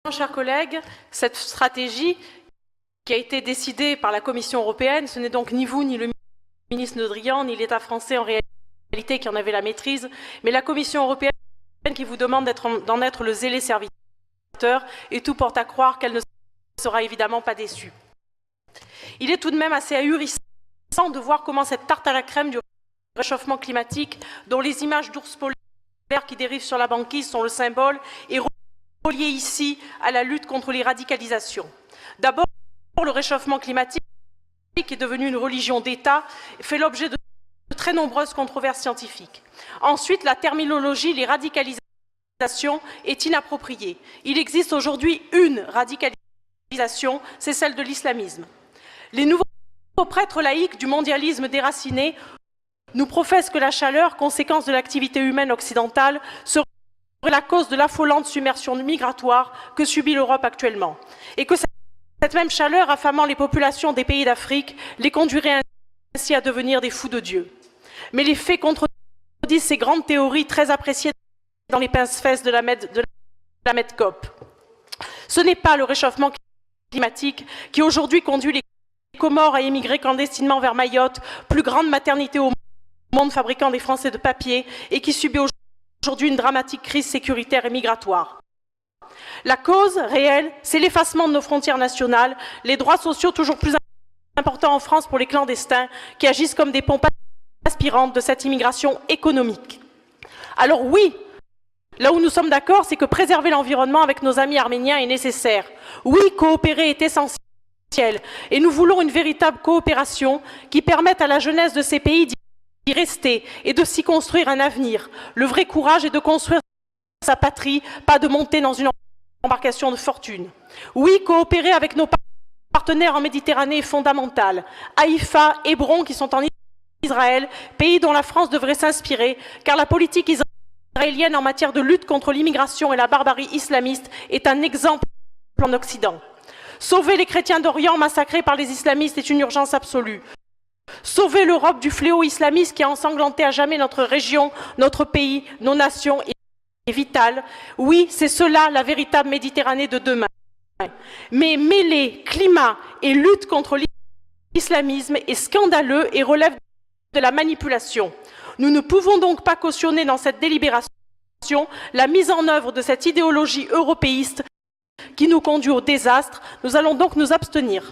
Chers collègues, cette stratégie qui a été décidée par la Commission européenne, ce n'est donc ni vous, ni le ministre Le Drian, ni l'État français en réalité qui en avait la maîtrise, mais la Commission européenne qui vous demande d'en être le zélé serviteur, et tout porte à croire qu'elle ne sera évidemment pas déçue. Il est tout de même assez ahurissant de voir comment cette tarte à la crème du réchauffement climatique, dont les images d'ours polaires qui dérivent sur la banquise sont le symbole, est relié ici à la lutte contre les radicalisations. D'abord, le réchauffement climatique, qui est devenu une religion d'État, fait l'objet de très nombreuses controverses scientifiques. Ensuite, la terminologie, les radicalisations, est inappropriée. Il existe aujourd'hui une radicalisation, c'est celle de l'islamisme. Les nouveaux prêtres laïcs du mondialisme déraciné nous professent que la chaleur, conséquence de l'activité humaine occidentale, serait la cause de l'affolante submersion migratoire que subit l'Europe actuellement, et que cette même chaleur affamant les populations des pays d'Afrique les conduirait ainsi à devenir des fous de Dieu. Mais les faits contredisent ces grandes théories très appréciées dans les pince-fesses de la MEDCOP. Ce n'est pas le réchauffement climatique qui aujourd'hui conduit les Comores à émigrer clandestinement vers Mayotte, plus grande maternité au monde fabricant des Français de papier, et qui subit aujourd'hui une dramatique crise sécuritaire et migratoire. La cause réelle, c'est l'effacement de nos frontières nationales, les droits sociaux toujours plus importants en France pour les clandestins qui agissent comme des pompes aspirantes de cette immigration économique. Alors oui, là où nous sommes d'accord, c'est que préserver l'environnement avec nos amis arméniens est nécessaire. Oui, coopérer est essentiel. Et nous voulons une véritable coopération qui permette à la jeunesse de ces pays d'y rester et de s'y construire un avenir. Le vrai courage est de construire sa patrie, pas de monter dans une embarcation de fortune. Oui, coopérer avec nos partenaires en Méditerranée est fondamental. Haïfa, Hébron qui sont en Israël, pays dont la France devrait s'inspirer, car la politique israélienne en matière de lutte contre l'immigration et la barbarie islamiste est un exemple en Occident. Sauver les chrétiens d'Orient massacrés par les islamistes est une urgence absolue. Sauver l'Europe du fléau islamiste qui a ensanglanté à jamais notre région, notre pays, nos nations est vital. Oui, c'est cela la véritable Méditerranée de demain. Mais mêler climat et lutte contre l'islamisme est scandaleux et relève de la manipulation. Nous ne pouvons donc pas cautionner dans cette délibération la mise en œuvre de cette idéologie européiste qui nous conduit au désastre. Nous allons donc nous abstenir.